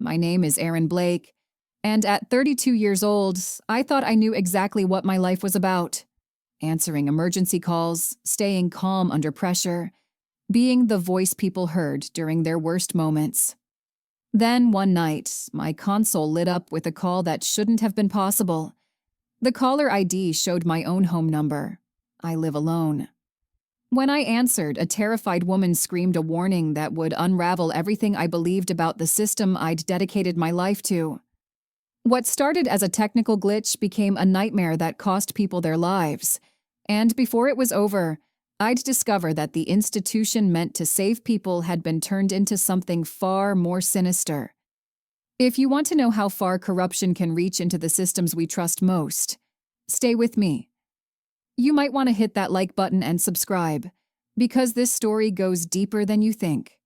My name is Aaron Blake, and at 32 years old, I thought I knew exactly what my life was about. Answering emergency calls, staying calm under pressure, being the voice people heard during their worst moments. Then, one night, my console lit up with a call that shouldn't have been possible. The caller ID showed my own home number. I live alone. When I answered, a terrified woman screamed a warning that would unravel everything I believed about the system I'd dedicated my life to. What started as a technical glitch became a nightmare that cost people their lives. And before it was over, I'd discover that the institution meant to save people had been turned into something far more sinister. If you want to know how far corruption can reach into the systems we trust most, stay with me. You might want to hit that like button and subscribe, because this story goes deeper than you think.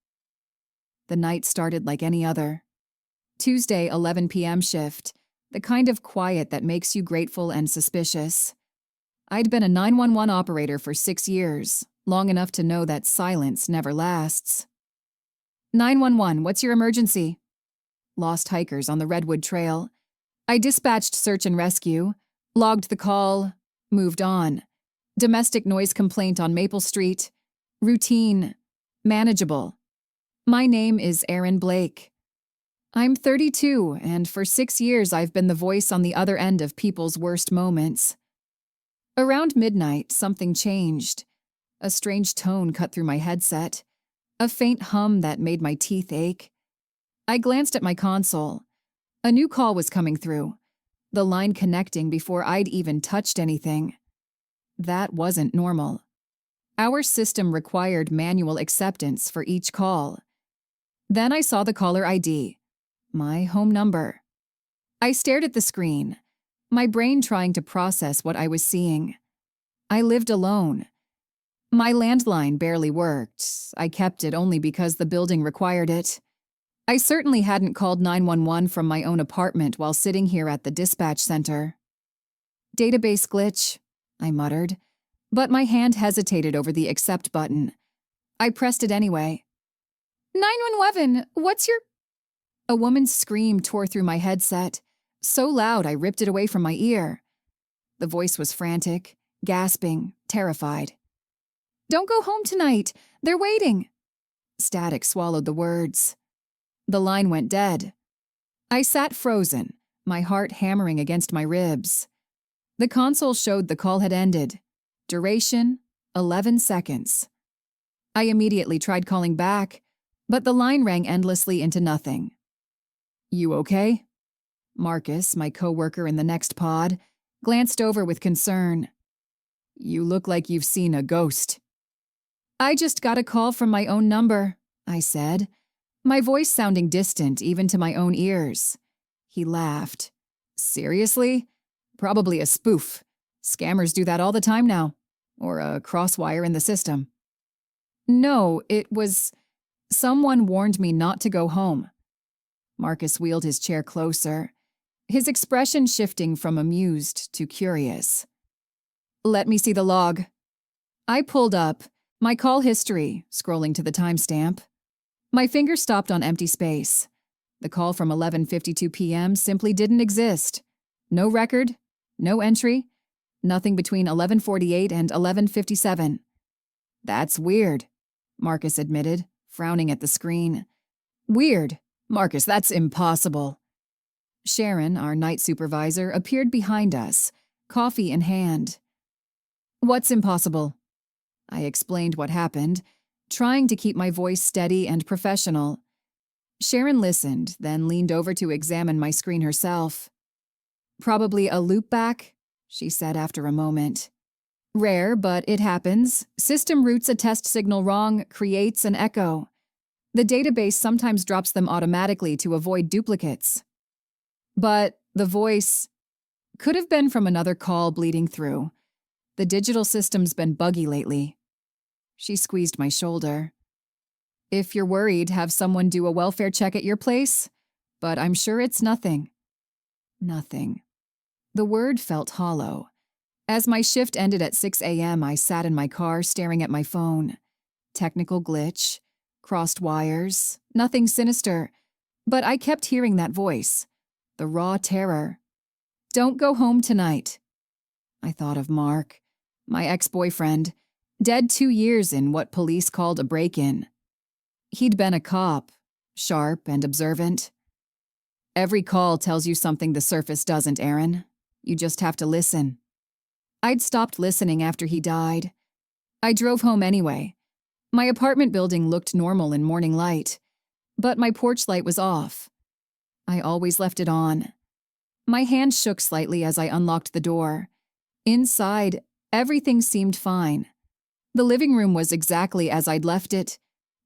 The night started like any other. Tuesday, 11 p.m. shift, the kind of quiet that makes you grateful and suspicious. I'd been a 911 operator for 6 years, long enough to know that silence never lasts. 911, what's your emergency? Lost hikers on the Redwood Trail. I dispatched search and rescue, logged the call, moved on. Domestic noise complaint on Maple Street. Routine. Manageable. My name is Aaron Blake. I'm 32, and for 6 years I've been the voice on the other end of people's worst moments. Around midnight, something changed. A strange tone cut through my headset. A faint hum that made my teeth ache. I glanced at my console. A new call was coming through. The line connecting before I'd even touched anything. That wasn't normal. Our system required manual acceptance for each call. Then I saw the caller ID, my home number. I stared at the screen, my brain trying to process what I was seeing. I lived alone. My landline barely worked. I kept it only because the building required it. I certainly hadn't called 911 from my own apartment while sitting here at the dispatch center. Database glitch, I muttered, but my hand hesitated over the accept button. I pressed it anyway. 911, what's your... A woman's scream tore through my headset, so loud I ripped it away from my ear. The voice was frantic, gasping, terrified. Don't go home tonight. They're waiting. Static swallowed the words. The line went dead. I sat frozen, my heart hammering against my ribs. The console showed the call had ended. Duration, 11 seconds. I immediately tried calling back, but the line rang endlessly into nothing. You okay? Marcus, my coworker in the next pod, glanced over with concern. You look like you've seen a ghost. I just got a call from my own number, I said, my voice sounding distant even to my own ears. He laughed. Seriously? Probably a spoof. Scammers do that all the time now. Or a crosswire in the system. No, it was... Someone warned me not to go home. Marcus wheeled his chair closer, his expression shifting from amused to curious. Let me see the log. I pulled up, my call history, scrolling to the timestamp. My finger stopped on empty space. The call from 11:52 p.m. simply didn't exist. No record, no entry, nothing between 11:48 and 11:57. That's weird, Marcus admitted, frowning at the screen. Weird. Marcus, that's impossible. Sharon, our night supervisor, appeared behind us, coffee in hand. What's impossible? I explained what happened, trying to keep my voice steady and professional. Sharon listened, then leaned over to examine my screen herself. Probably a loopback, she said after a moment. Rare, but it happens. System routes a test signal wrong, creates an echo. The database sometimes drops them automatically to avoid duplicates. But the voice could have been from another call bleeding through. The digital system's been buggy lately. She squeezed my shoulder. If you're worried, have someone do a welfare check at your place, but I'm sure it's nothing. Nothing. The word felt hollow. As my shift ended at 6 a.m., I sat in my car staring at my phone. Technical glitch, crossed wires, nothing sinister, But I kept hearing that voice, the raw terror. Don't go home tonight. I thought of Mark, my ex-boyfriend, dead 2 years in what police called a break-in. He'd been a cop, sharp and observant. Every call tells you something the surface doesn't, Aaron. You just have to listen. I'd stopped listening after he died. I drove home anyway. My apartment building looked normal in morning light, but my porch light was off. I always left it on. My hand shook slightly as I unlocked the door. Inside, everything seemed fine. The living room was exactly as I'd left it.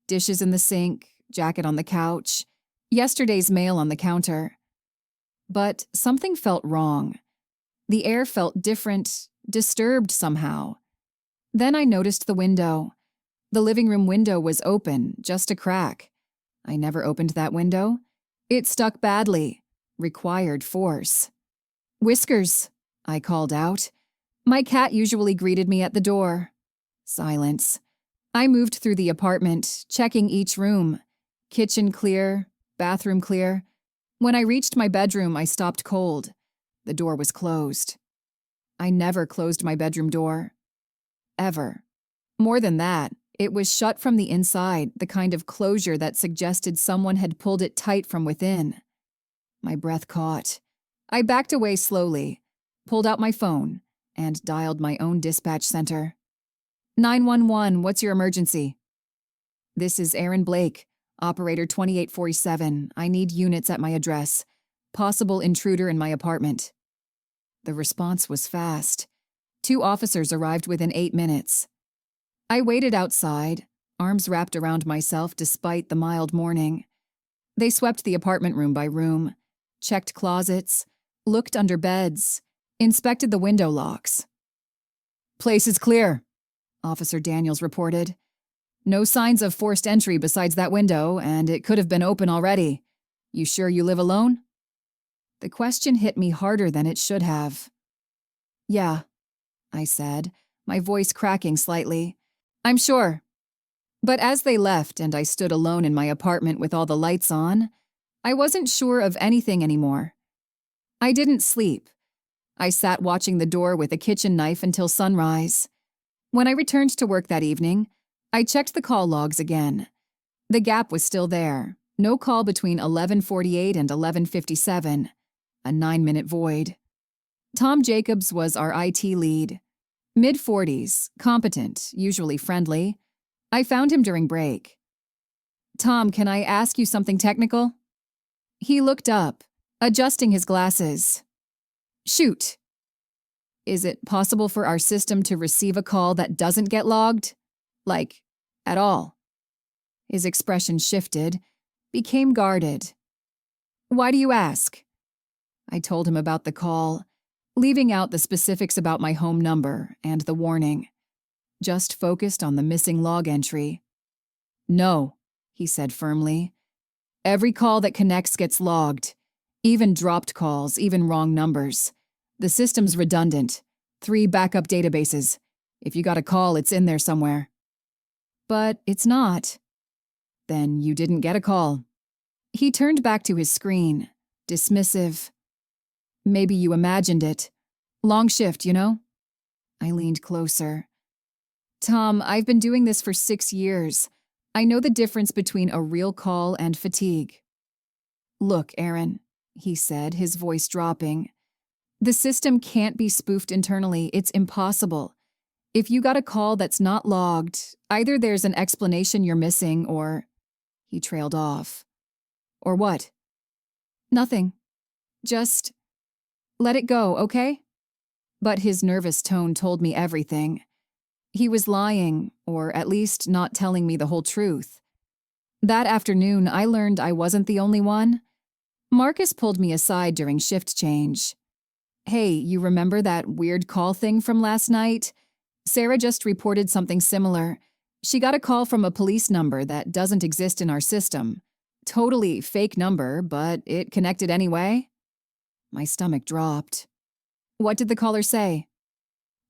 Dishes in the sink, jacket on the couch, yesterday's mail on the counter. But something felt wrong. The air felt different, disturbed somehow. Then I noticed the window. The living room window was open, just a crack. I never opened that window. It stuck badly, required force. Whiskers, I called out. My cat usually greeted me at the door. Silence. I moved through the apartment, checking each room. Kitchen clear, bathroom clear. When I reached my bedroom, I stopped cold. The door was closed. I never closed my bedroom door. Ever. More than that, it was shut from the inside, the kind of closure that suggested someone had pulled it tight from within. My breath caught. I backed away slowly, pulled out my phone, and dialed my own dispatch center. 911, what's your emergency? This is Aaron Blake, operator 2847. I need units at my address. Possible intruder in my apartment. The response was fast. 2 officers arrived within 8 minutes. I waited outside, arms wrapped around myself despite the mild morning. They swept the apartment room by room, checked closets, looked under beds, inspected the window locks. Place is clear, Officer Daniels reported. No signs of forced entry besides that window, and it could have been open already. You sure you live alone? The question hit me harder than it should have. Yeah, I said, my voice cracking slightly. I'm sure. But as they left and I stood alone in my apartment with all the lights on, I wasn't sure of anything anymore. I didn't sleep. I sat watching the door with a kitchen knife until sunrise. When I returned to work that evening, I checked the call logs again. The gap was still there. No call between 11:48 and 11:57. A 9-minute void. Tom Jacobs was our IT lead. Mid-40s, competent, usually friendly. I found him during break. Tom, can I ask you something technical? He looked up, adjusting his glasses. Shoot. Is it possible for our system to receive a call that doesn't get logged? Like, at all? His expression shifted, became guarded. Why do you ask? I told him about the call, leaving out the specifics about my home number and the warning. Just focused on the missing log entry. No, he said firmly. Every call that connects gets logged. Even dropped calls, even wrong numbers. The system's redundant. 3 backup databases. If you got a call, it's in there somewhere. But it's not. Then you didn't get a call. He turned back to his screen, dismissive. Maybe you imagined it. Long shift, you know? I leaned closer. Tom, I've been doing this for 6 years. I know the difference between a real call and fatigue. Look, Aaron, he said, his voice dropping. The system can't be spoofed internally. It's impossible. If you got a call that's not logged, either there's an explanation you're missing or... He trailed off. Or what? Nothing. Just... let it go, okay? But his nervous tone told me everything. He was lying, or at least not telling me the whole truth. That afternoon, I learned I wasn't the only one. Marcus pulled me aside during shift change. Hey, you remember that weird call thing from last night? Sarah just reported something similar. She got a call from a police number that doesn't exist in our system. Totally fake number, but it connected anyway. My stomach dropped. What did the caller say?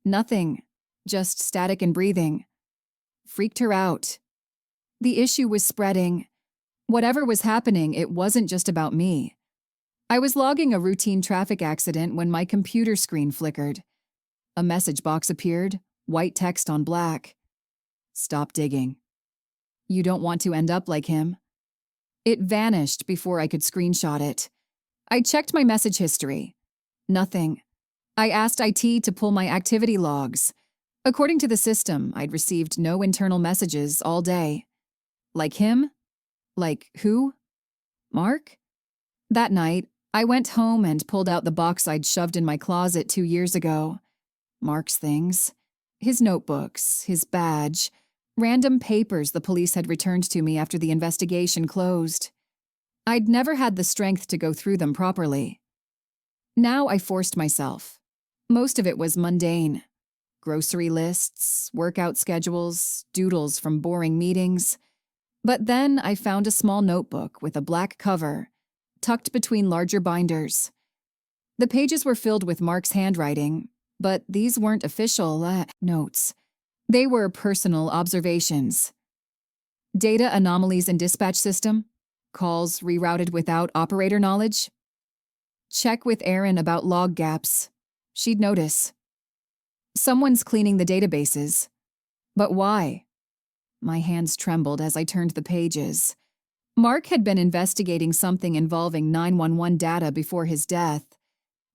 Nothing. Just static and breathing. Freaked her out. The issue was spreading. Whatever was happening, it wasn't just about me. I was logging a routine traffic accident when my computer screen flickered. A message box appeared, white text on black. Stop digging. You don't want to end up like him. It vanished before I could screenshot it. I checked my message history. Nothing. I asked IT to pull my activity logs. According to the system, I'd received no internal messages all day. Like him? Like who? Mark? That night, I went home and pulled out the box I'd shoved in my closet 2 years ago. Mark's things. His notebooks, his badge, random papers the police had returned to me after the investigation closed. I'd never had the strength to go through them properly. Now I forced myself. Most of it was mundane. Grocery lists, workout schedules, doodles from boring meetings. But then I found a small notebook with a black cover, tucked between larger binders. The pages were filled with Mark's handwriting, but these weren't official notes. They were personal observations. Data anomalies in dispatch system, calls rerouted without operator knowledge. Check with Erin about log gaps. She'd notice. Someone's cleaning the databases. But why? My hands trembled as I turned the pages. Mark had been investigating something involving 911 data before his death.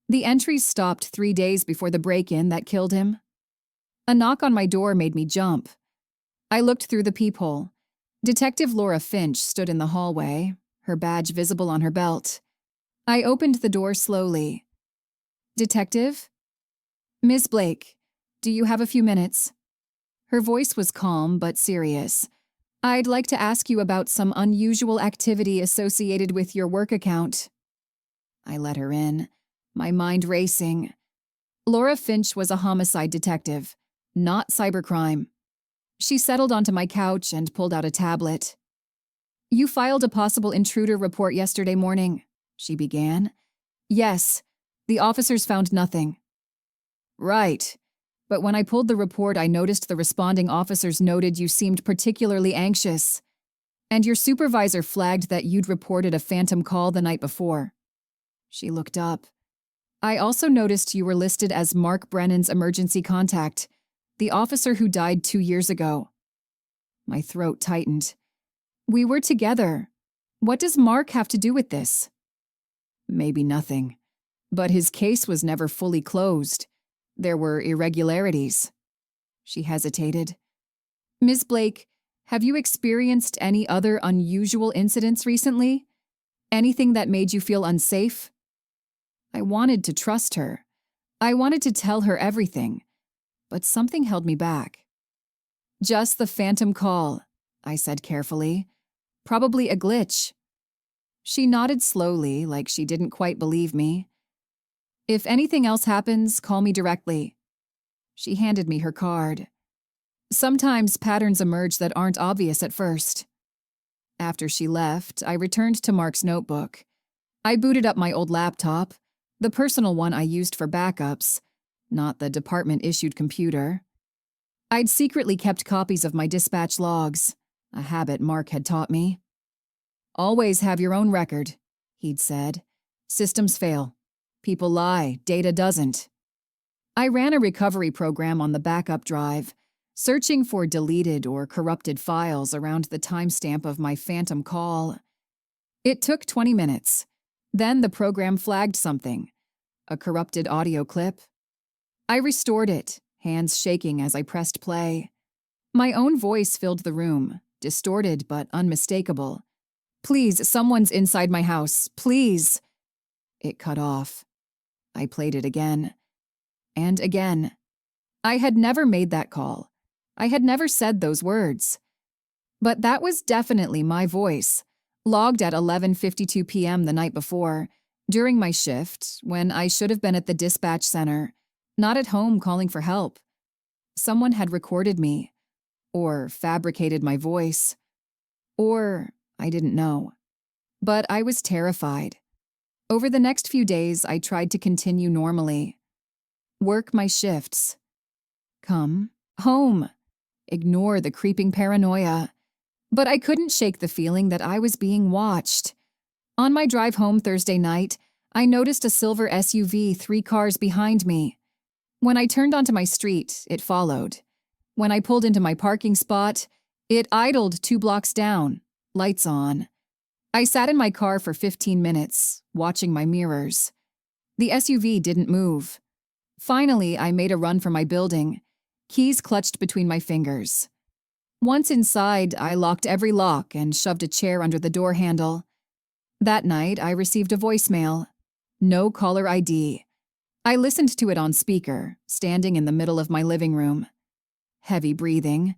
The entries stopped 3 days before the break-in that killed him. A knock on my door made me jump. I looked through the peephole. Detective Laura Finch stood in the hallway, her badge visible on her belt. I opened the door slowly. Detective? Miss Blake, do you have a few minutes? Her voice was calm but serious. I'd like to ask you about some unusual activity associated with your work account. I let her in, my mind racing. Laura Finch was a homicide detective, not cybercrime. She settled onto my couch and pulled out a tablet. You filed a possible intruder report yesterday morning, she began. Yes, the officers found nothing. Right. But when I pulled the report, I noticed the responding officers noted you seemed particularly anxious. And your supervisor flagged that you'd reported a phantom call the night before. She looked up. I also noticed you were listed as Mark Brennan's emergency contact, the officer who died 2 years ago. My throat tightened. We were together. What does Mark have to do with this? Maybe nothing. But his case was never fully closed. There were irregularities. She hesitated. Ms. Blake, have you experienced any other unusual incidents recently? Anything that made you feel unsafe? I wanted to trust her. I wanted to tell her everything. But something held me back. Just the phantom call, I said carefully. Probably a glitch. She nodded slowly, like she didn't quite believe me. If anything else happens, call me directly. She handed me her card. Sometimes patterns emerge that aren't obvious at first. After she left, I returned to Mark's notebook. I booted up my old laptop, the personal one I used for backups, not the department-issued computer. I'd secretly kept copies of my dispatch logs, a habit Mark had taught me. Always have your own record, he'd said. Systems fail. People lie, data doesn't. I ran a recovery program on the backup drive, searching for deleted or corrupted files around the timestamp of my phantom call. It took 20 minutes. Then the program flagged something, a corrupted audio clip. I restored it, hands shaking as I pressed play. My own voice filled the room, distorted but unmistakable. Please, someone's inside my house, please. It cut off. I played it again. And again. I had never made that call. I had never said those words. But that was definitely my voice, logged at 11:52 p.m. the night before, during my shift, when I should have been at the dispatch center, not at home calling for help. Someone had recorded me, or fabricated my voice, or I didn't know. But I was terrified. Over the next few days, I tried to continue normally. Work my shifts. Come home. Ignore the creeping paranoia. But I couldn't shake the feeling that I was being watched. On my drive home Thursday night, I noticed a silver SUV 3 cars behind me. When I turned onto my street, it followed. When I pulled into my parking spot, it idled 2 blocks down, lights on. I sat in my car for 15 minutes, watching my mirrors. The SUV didn't move. Finally, I made a run for my building, keys clutched between my fingers. Once inside, I locked every lock and shoved a chair under the door handle. That night, I received a voicemail. No caller ID. I listened to it on speaker, standing in the middle of my living room. Heavy breathing.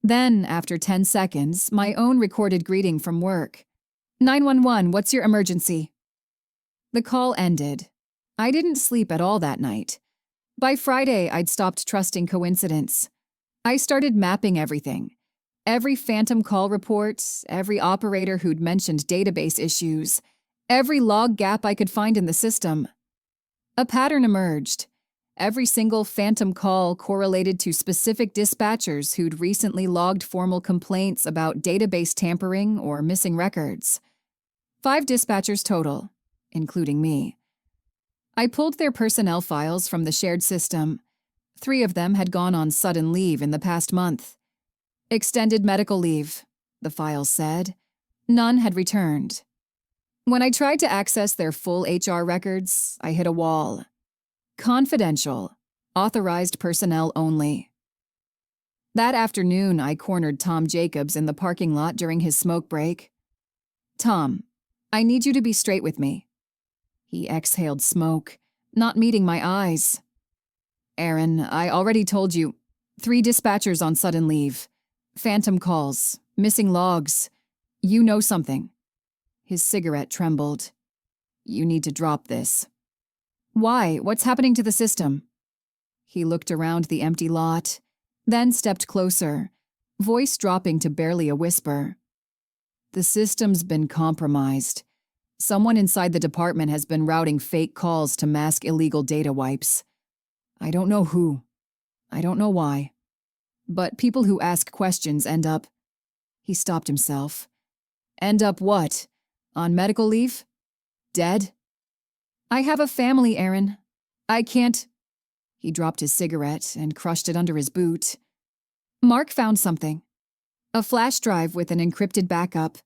Then, after 10 seconds, my own recorded greeting from work. 911, what's your emergency? The call ended. I didn't sleep at all that night. By Friday, I'd stopped trusting coincidence. I started mapping everything. Every phantom call report, every operator who'd mentioned database issues, every log gap I could find in the system. A pattern emerged. Every single phantom call correlated to specific dispatchers who'd recently logged formal complaints about database tampering or missing records. 5 dispatchers total, including me. I pulled their personnel files from the shared system. 3 of them had gone on sudden leave in the past month. Extended medical leave, the files said. None had returned. When I tried to access their full HR records, I hit a wall. Confidential. Authorized personnel only. That afternoon, I cornered Tom Jacobs in the parking lot during his smoke break. Tom, I need you to be straight with me. He exhaled smoke, not meeting my eyes. Aaron, I already told you. 3 dispatchers on sudden leave. Phantom calls. Missing logs. You know something. His cigarette trembled. You need to drop this. Why? What's happening to the system? He looked around the empty lot, then stepped closer, voice dropping to barely a whisper. The system's been compromised. Someone inside the department has been routing fake calls to mask illegal data wipes. I don't know who. I don't know why. But people who ask questions end up... He stopped himself. End up what? On medical leave? Dead? I have a family, Aaron. I can't... He dropped his cigarette and crushed it under his boot. Mark found something. A flash drive with an encrypted backup.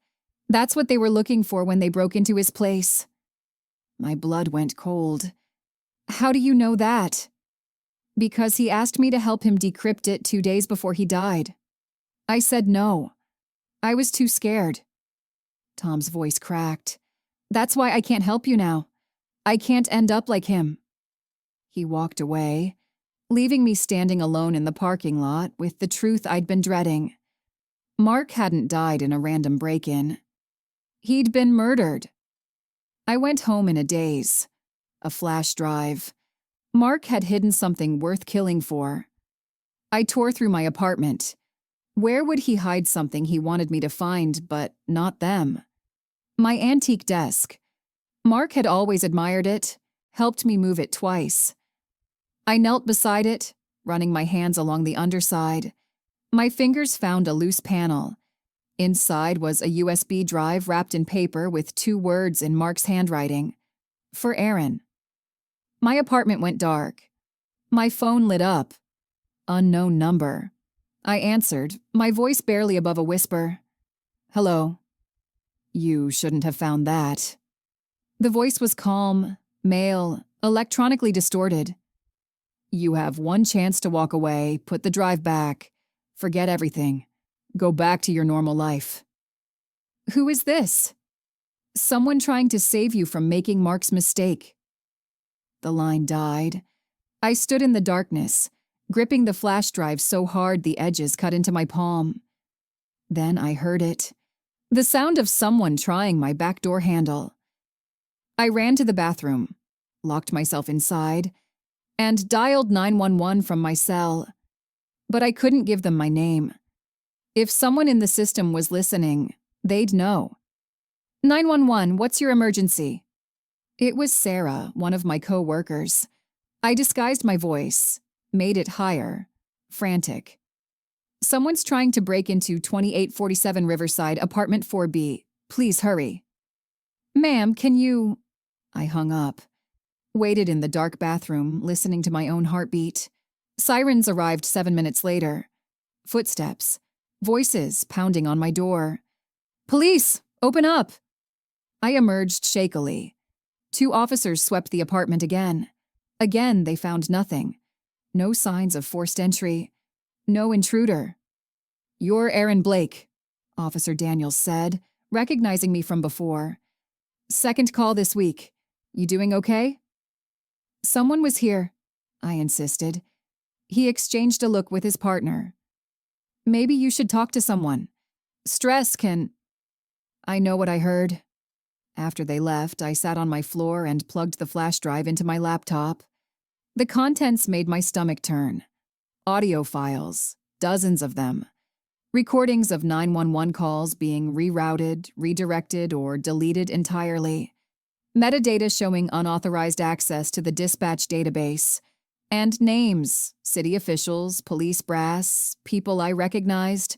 That's what they were looking for when they broke into his place. My blood went cold. How do you know that? Because he asked me to help him decrypt it 2 days before he died. I said no. I was too scared. Tom's voice cracked. That's why I can't help you now. I can't end up like him. He walked away, leaving me standing alone in the parking lot with the truth I'd been dreading. Mark hadn't died in a random break-in. He'd been murdered. I went home in a daze. A flash drive. Mark had hidden something worth killing for. I tore through my apartment. Where would he hide something he wanted me to find, but not them? My antique desk. Mark had always admired it, helped me move it twice. I knelt beside it, running my hands along the underside. My fingers found a loose panel. Inside was a USB drive wrapped in paper with 2 words in Mark's handwriting. For Aaron. My apartment went dark. My phone lit up. Unknown number. I answered, my voice barely above a whisper. Hello. You shouldn't have found that. The voice was calm, male, electronically distorted. You have 1 chance to walk away, put the drive back, forget everything, go back to your normal life. Who is this? Someone trying to save you from making Mark's mistake. The line died. I stood in the darkness, gripping the flash drive so hard the edges cut into my palm. Then I heard it. The sound of someone trying my back door handle. I ran to the bathroom, locked myself inside, and dialed 911 from my cell. But I couldn't give them my name. If someone in the system was listening, they'd know. 911, what's your emergency? It was Sarah, one of my co-workers. I disguised my voice, made it higher, frantic. Someone's trying to break into 2847 Riverside, apartment 4B. Please hurry. Ma'am, can you… I hung up. Waited in the dark bathroom, listening to my own heartbeat. Sirens arrived 7 minutes later. Footsteps. Voices pounding on my door. Police! Open up! I emerged shakily. 2 officers swept the apartment again. Again, they found nothing. No signs of forced entry. No intruder. You're Aaron Blake, Officer Daniels said, recognizing me from before. Second call this week. You doing okay? Someone was here, I insisted. He exchanged a look with his partner. Maybe you should talk to someone. Stress can… I know what I heard. After they left, I sat on my floor and plugged the flash drive into my laptop. The contents made my stomach turn. Audio files, dozens of them. Recordings of 911 calls being rerouted, redirected, or deleted entirely. Metadata showing unauthorized access to the dispatch database. And names, city officials, police brass, people I recognized.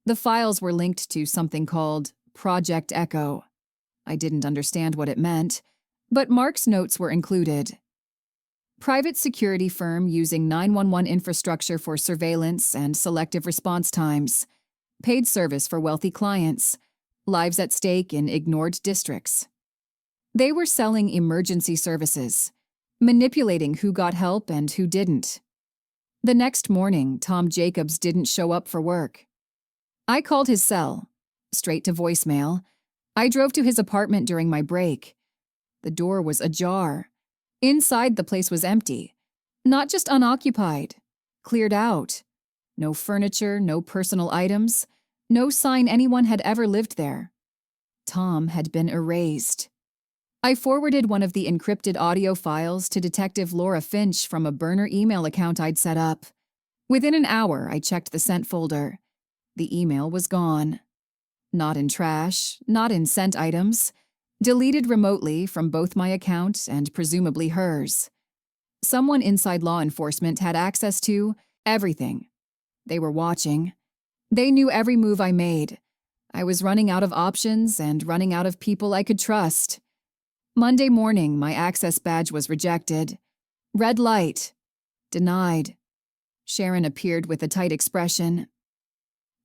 The files were linked to something called Project Echo. I didn't understand what it meant, but Mark's notes were included. Private security firm using 911 infrastructure for surveillance and selective response times. Paid service for wealthy clients. Lives at stake in ignored districts. They were selling emergency services, manipulating who got help and who didn't. The next morning, Tom Jacobs didn't show up for work. I called his cell, straight to voicemail. I drove to his apartment during my break. The door was ajar. Inside, the place was empty. Not just unoccupied, cleared out. No furniture, no personal items, no sign anyone had ever lived there. Tom had been erased. I forwarded one of the encrypted audio files to Detective Laura Finch from a burner email account I'd set up. Within an hour, I checked the sent folder. The email was gone. Not in trash, not in sent items. Deleted remotely from both my account and presumably hers. Someone inside law enforcement had access to everything. They were watching. They knew every move I made. I was running out of options and running out of people I could trust. Monday morning, my access badge was rejected. Red light. Denied. Sharon appeared with a tight expression.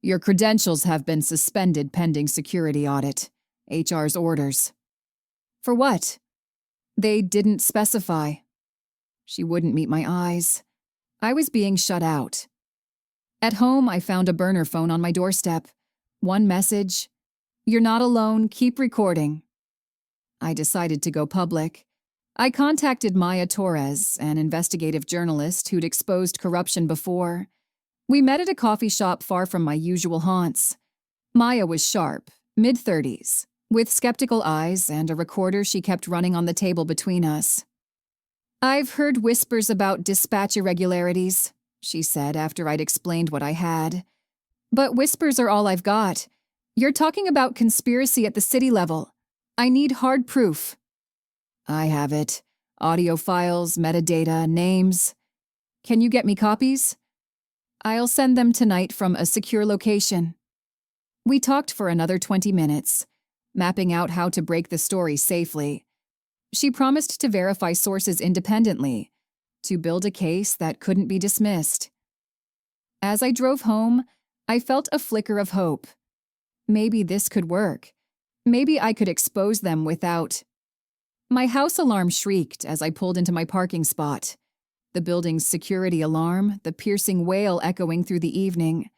Your credentials have been suspended pending security audit. HR's orders. For what? They didn't specify. She wouldn't meet my eyes. I was being shut out. At home, I found a burner phone on my doorstep. One message. You're not alone, keep recording. I decided to go public. I contacted Maya Torres, an investigative journalist who'd exposed corruption before. We met at a coffee shop far from my usual haunts. Maya was sharp, mid-30s, with skeptical eyes and a recorder she kept running on the table between us. I've heard whispers about dispatch irregularities, she said after I'd explained what I had. But whispers are all I've got. You're talking about conspiracy at the city level. I need hard proof. I have it. Audio files, metadata, names. Can you get me copies? I'll send them tonight from a secure location. We talked for another 20 minutes, mapping out how to break the story safely. She promised to verify sources independently, to build a case that couldn't be dismissed. As I drove home, I felt a flicker of hope. Maybe this could work. Maybe I could expose them without… My house alarm shrieked as I pulled into my parking spot. The building's security alarm, the piercing wail echoing through the evening.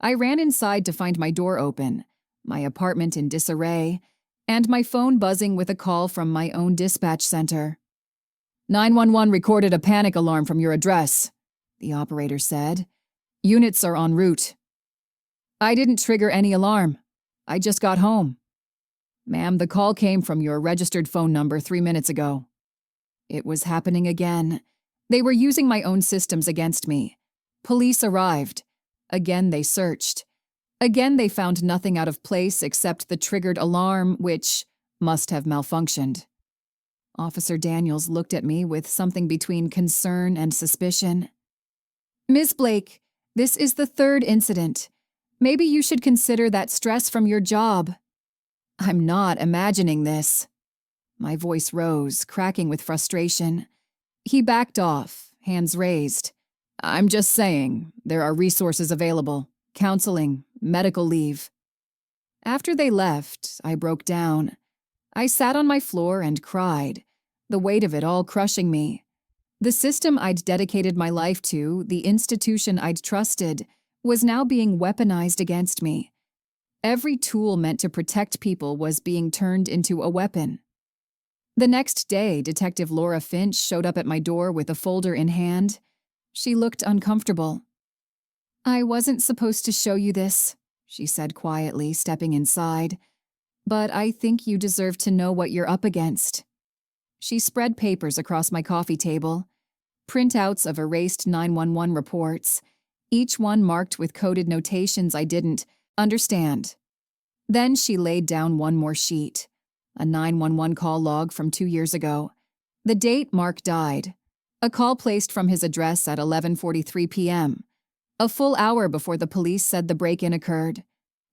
I ran inside to find my door open, my apartment in disarray, and my phone buzzing with a call from my own dispatch center. 911 recorded a panic alarm from your address, the operator said. Units are en route. I didn't trigger any alarm. I just got home. Ma'am, the call came from your registered phone number 3 minutes ago. It was happening again. They were using my own systems against me. Police arrived. Again they searched. Again they found nothing out of place except the triggered alarm, which must have malfunctioned. Officer Daniels looked at me with something between concern and suspicion. Ms. Blake, This is the third incident. Maybe you should consider that stress from your job. I'm not imagining this. My voice rose, cracking with frustration. He backed off, hands raised. I'm just saying, there are resources available. Counseling, medical leave. After they left, I broke down. I sat on my floor and cried, the weight of it all crushing me. The system I'd dedicated my life to, the institution I'd trusted, was now being weaponized against me. Every tool meant to protect people was being turned into a weapon. The next day, Detective Laura Finch showed up at my door with a folder in hand. She looked uncomfortable. "I wasn't supposed to show you this," she said quietly, stepping inside. "But I think you deserve to know what you're up against." She spread papers across my coffee table, printouts of erased 911 reports, each one marked with coded notations I didn't understand. Then she laid down one more sheet, a 911 call log from 2 years ago. The date Mark died, a call placed from his address at 11:43 p.m., a full hour before the police said the break-in occurred.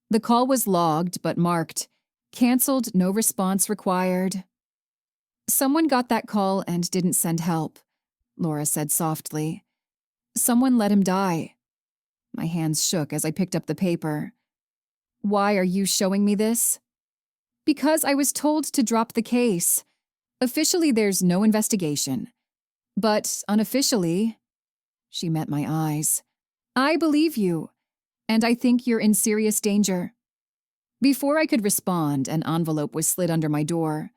The call was logged but marked, "Canceled, no response required." "Someone got that call and didn't send help," Laura said softly. "Someone let him die." My hands shook as I picked up the paper. "Why are you showing me this?" "Because I was told to drop the case. Officially, there's no investigation. But unofficially," she met my eyes, "I believe you, and I think you're in serious danger." Before I could respond, an envelope was slid under my door.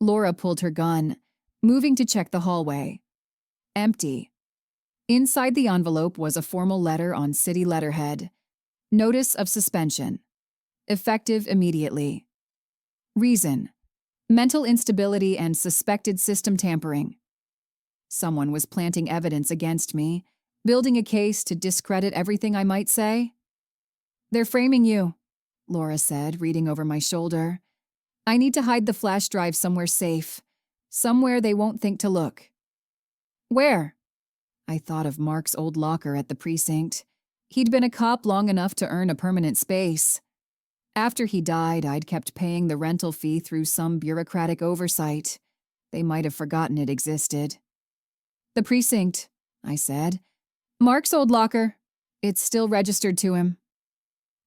Laura pulled her gun, moving to check the hallway. Empty. Inside the envelope was a formal letter on city letterhead. Notice of suspension. Effective immediately. Reason: mental instability and suspected system tampering. Someone was planting evidence against me, building a case to discredit everything I might say. "They're framing you," Laura said, reading over my shoulder. "I need to hide the flash drive somewhere safe, somewhere they won't think to look." "Where?" I thought of Mark's old locker at the precinct. He'd been a cop long enough to earn a permanent space. After he died, I'd kept paying the rental fee through some bureaucratic oversight. They might have forgotten it existed. "The precinct," I said. "Mark's old locker. It's still registered to him."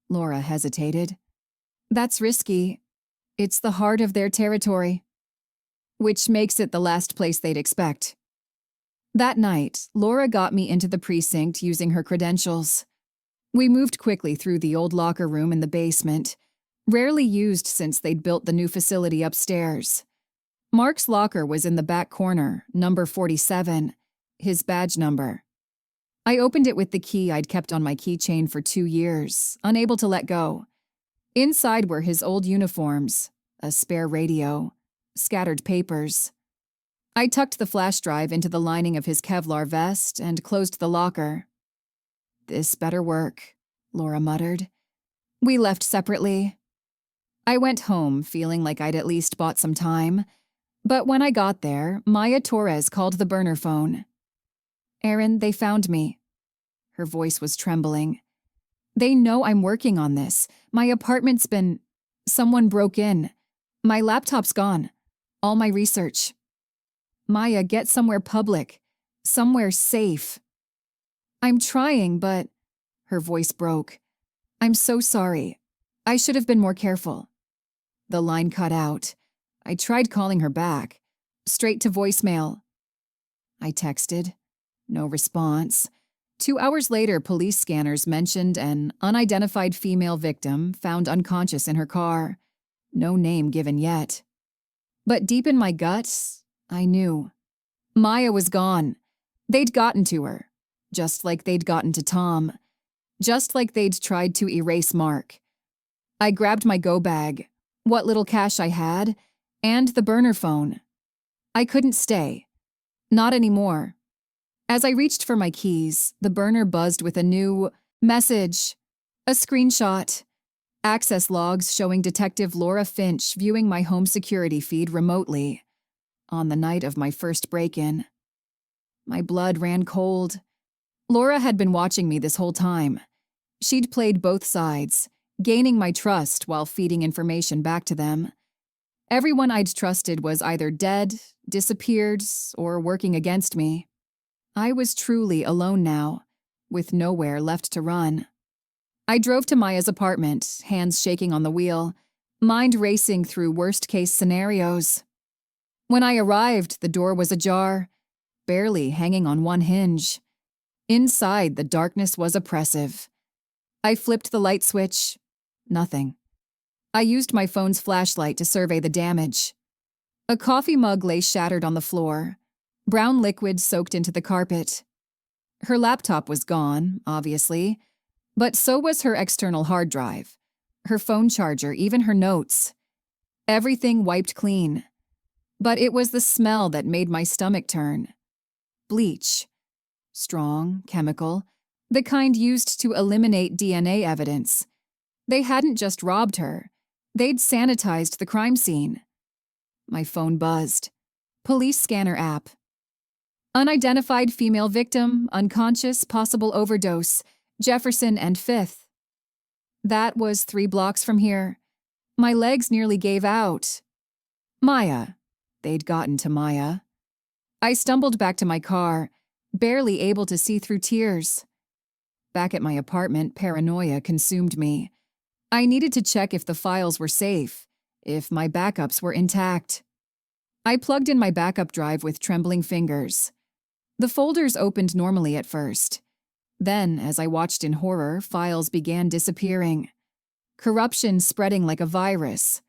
Laura hesitated. "That's risky. It's the heart of their territory." "Which makes it the last place they'd expect." That night, Laura got me into the precinct using her credentials. We moved quickly through the old locker room in the basement, rarely used since they'd built the new facility upstairs. Mark's locker was in the back corner, number 47, his badge number. I opened it with the key I'd kept on my keychain for 2 years, unable to let go. Inside were his old uniforms, a spare radio, scattered papers. I tucked the flash drive into the lining of his Kevlar vest and closed the locker. "This better work," Laura muttered. We left separately. I went home feeling like I'd at least bought some time, but when I got there, Maya Torres called the burner phone. "Erin, they found me." Her voice was trembling. "They know I'm working on this. My apartment's been... Someone broke in. My laptop's gone. All my research. Maya, get somewhere public. Somewhere safe." "I'm trying, but..." Her voice broke. "I'm so sorry. I should have been more careful." The line cut out. I tried calling her back. Straight to voicemail. I texted. No response. 2 hours later, police scanners mentioned an unidentified female victim found unconscious in her car. No name given yet. But deep in my guts, I knew. Maya was gone. They'd gotten to her. Just like they'd gotten to Tom. Just like they'd tried to erase Mark. I grabbed my go bag, what little cash I had, and the burner phone. I couldn't stay. Not anymore. As I reached for my keys, the burner buzzed with a new message. A screenshot. Access logs showing Detective Laura Finch viewing my home security feed remotely. On the night of my first break-in. My blood ran cold. Laura had been watching me this whole time. She'd played both sides, gaining my trust while feeding information back to them. Everyone I'd trusted was either dead, disappeared, or working against me. I was truly alone now, with nowhere left to run. I drove to Maya's apartment, hands shaking on the wheel, mind racing through worst-case scenarios. When I arrived, the door was ajar, barely hanging on one hinge. Inside, the darkness was oppressive. I flipped the light switch. Nothing. I used my phone's flashlight to survey the damage. A coffee mug lay shattered on the floor. Brown liquid soaked into the carpet. Her laptop was gone, obviously, but so was her external hard drive, her phone charger, even her notes. Everything wiped clean. But it was the smell that made my stomach turn. Bleach. Strong, chemical, the kind used to eliminate DNA evidence. They hadn't just robbed her. They'd sanitized the crime scene. My phone buzzed. Police scanner app. Unidentified female victim, unconscious, possible overdose, Jefferson and 5th. That was 3 blocks from here. My legs nearly gave out. Maya. They'd gotten to Maya. I stumbled back to my car, barely able to see through tears. Back at my apartment, paranoia consumed me. I needed to check if the files were safe, if my backups were intact. I plugged in my backup drive with trembling fingers. The folders opened normally at first. Then, as I watched in horror, files began disappearing. Corruption spreading like a virus.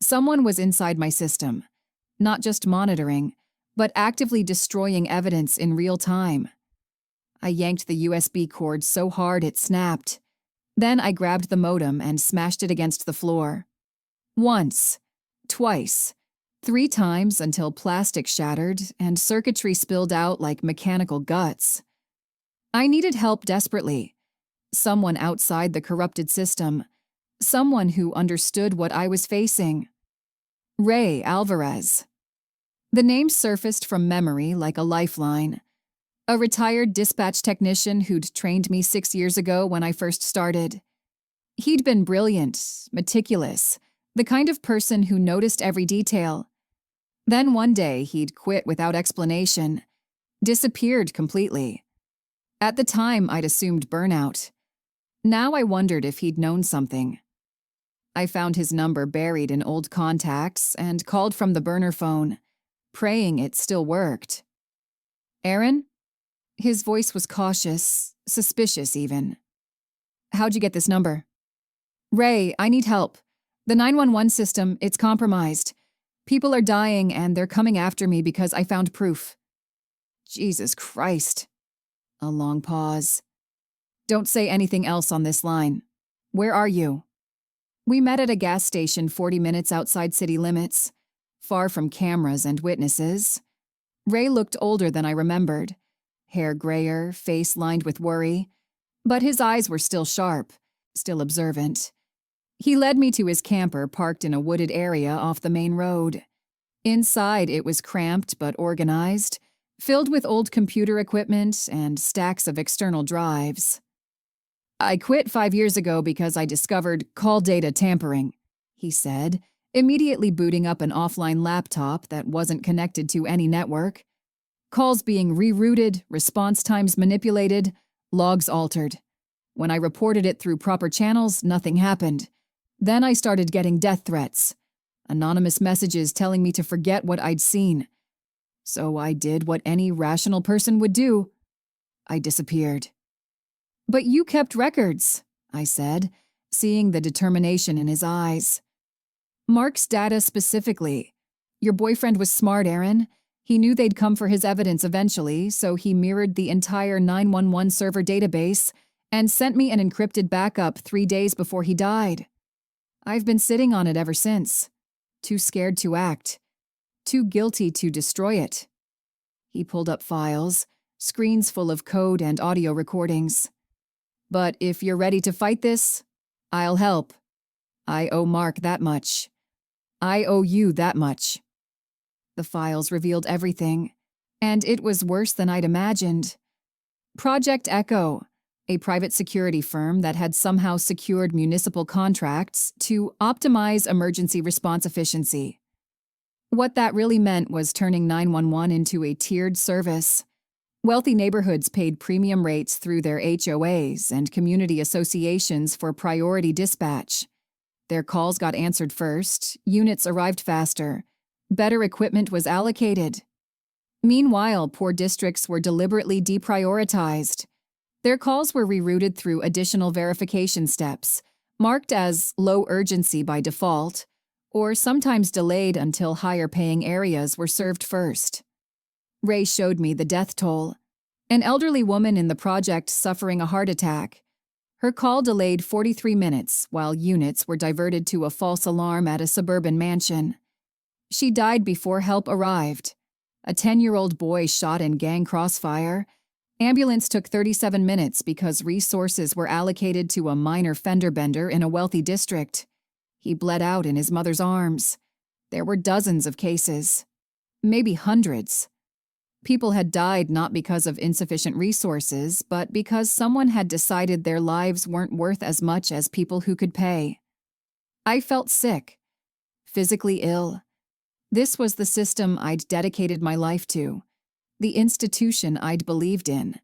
Someone was inside my system, not just monitoring, but actively destroying evidence in real time. I yanked the USB cord so hard it snapped. Then I grabbed the modem and smashed it against the floor. Once, twice, 3 times until plastic shattered and circuitry spilled out like mechanical guts. I needed help desperately. Someone outside the corrupted system. Someone who understood what I was facing. Ray Alvarez. The name surfaced from memory like a lifeline. A retired dispatch technician who'd trained me 6 years ago when I first started. He'd been brilliant, meticulous, the kind of person who noticed every detail. Then one day he'd quit without explanation, disappeared completely. At the time, I'd assumed burnout. Now I wondered if he'd known something. I found his number buried in old contacts and called from the burner phone, praying it still worked. Aaron? His voice was cautious, suspicious even. How'd you get this number? Ray, I need help. The 911 system, it's compromised. People are dying and they're coming after me because I found proof. Jesus Christ. A long pause. Don't say anything else on this line. Where are you? We met at a gas station 40 minutes outside city limits, far from cameras and witnesses. Ray looked older than I remembered. Hair grayer, face lined with worry. But his eyes were still sharp, still observant. He led me to his camper parked in a wooded area off the main road. Inside, it was cramped but organized, filled with old computer equipment and stacks of external drives. I quit 5 years ago because I discovered call data tampering, he said, immediately booting up an offline laptop that wasn't connected to any network. Calls being rerouted, response times manipulated, logs altered. When I reported it through proper channels, nothing happened. Then I started getting death threats, anonymous messages telling me to forget what I'd seen. So I did what any rational person would do. I disappeared. But you kept records, I said, seeing the determination in his eyes. Mark's data specifically. Your boyfriend was smart, Aaron. He knew they'd come for his evidence eventually, so he mirrored the entire 911 server database and sent me an encrypted backup 3 days before he died. I've been sitting on it ever since. Too scared to act. Too guilty to destroy it. He pulled up files, screens full of code and audio recordings. But if you're ready to fight this, I'll help. I owe Mark that much. I owe you that much. The files revealed everything, and it was worse than I'd imagined. Project Echo, a private security firm that had somehow secured municipal contracts to optimize emergency response efficiency. What that really meant was turning 911 into a tiered service. Wealthy neighborhoods paid premium rates through their HOAs and community associations for priority dispatch. Their calls got answered first, units arrived faster, better equipment was allocated. Meanwhile, poor districts were deliberately deprioritized. Their calls were rerouted through additional verification steps, marked as low urgency by default, or sometimes delayed until higher-paying areas were served first. Ray showed me the death toll. An elderly woman in the project suffering a heart attack. Her call delayed 43 minutes while units were diverted to a false alarm at a suburban mansion. She died before help arrived. A 10-year-old boy shot in gang crossfire. Ambulance took 37 minutes because resources were allocated to a minor fender bender in a wealthy district. He bled out in his mother's arms. There were dozens of cases. Maybe hundreds. People had died not because of insufficient resources, but because someone had decided their lives weren't worth as much as people who could pay. I felt sick, physically ill. This was the system I'd dedicated my life to, the institution I'd believed in,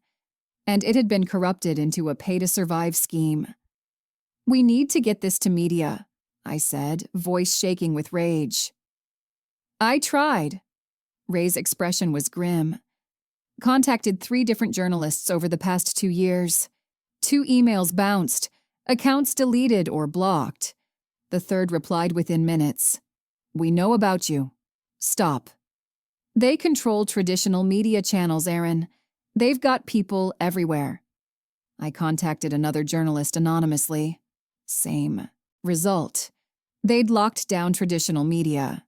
and it had been corrupted into a pay-to-survive scheme. "We need to get this to media," I said, voice shaking with rage. "I tried." Ray's expression was grim. "Contacted 3 different journalists over the past 2 years. 2 emails bounced, accounts deleted or blocked. The 3rd replied within minutes. We know about you. Stop." They control traditional media channels, Aaron. They've got people everywhere. I contacted another journalist anonymously. Same result. They'd locked down traditional media.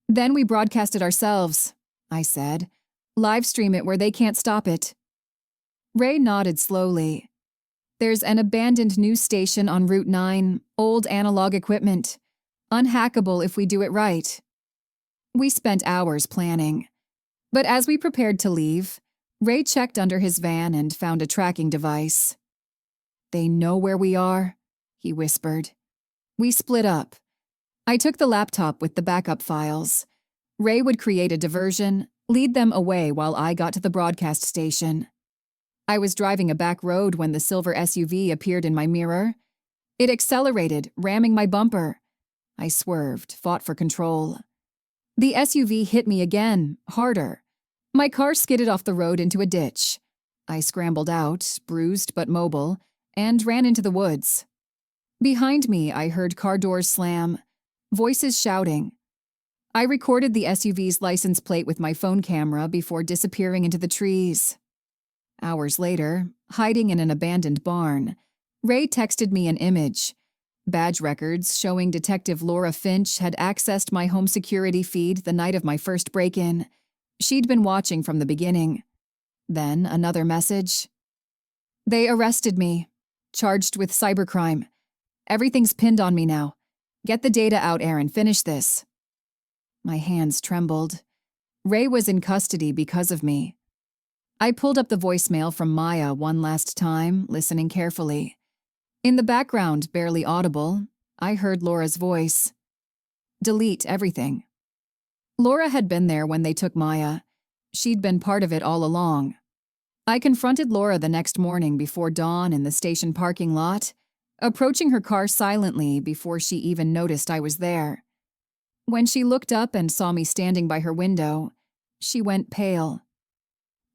"Then we broadcast it ourselves," I said. "Live stream it where they can't stop it." Ray nodded slowly. "There's an abandoned news station on Route 9, old analog equipment. Unhackable if we do it right." We spent hours planning. But as we prepared to leave, Ray checked under his van and found a tracking device. "They know where we are," he whispered. We split up. I took the laptop with the backup files. Ray would create a diversion, lead them away while I got to the broadcast station. I was driving a back road when the silver SUV appeared in my mirror. It accelerated, ramming my bumper. I swerved, fought for control. The SUV hit me again, harder. My car skidded off the road into a ditch. I scrambled out, bruised but mobile, and ran into the woods. Behind me, I heard car doors slam, voices shouting. I recorded the SUV's license plate with my phone camera before disappearing into the trees. Hours later, hiding in an abandoned barn, Ray texted me an image. Badge records showing Detective Laura Finch had accessed my home security feed the night of my first break-in. She'd been watching from the beginning. Then another message. "They arrested me, charged with cybercrime. Everything's pinned on me now. Get the data out, Aaron, finish this." My hands trembled. Ray was in custody because of me. I pulled up the voicemail from Maya one last time, listening carefully. In the background, barely audible, I heard Laura's voice. "Delete everything." Laura had been there when they took Maya. She'd been part of it all along. I confronted Laura the next morning before dawn in the station parking lot, approaching her car silently before she even noticed I was there. When she looked up and saw me standing by her window, she went pale.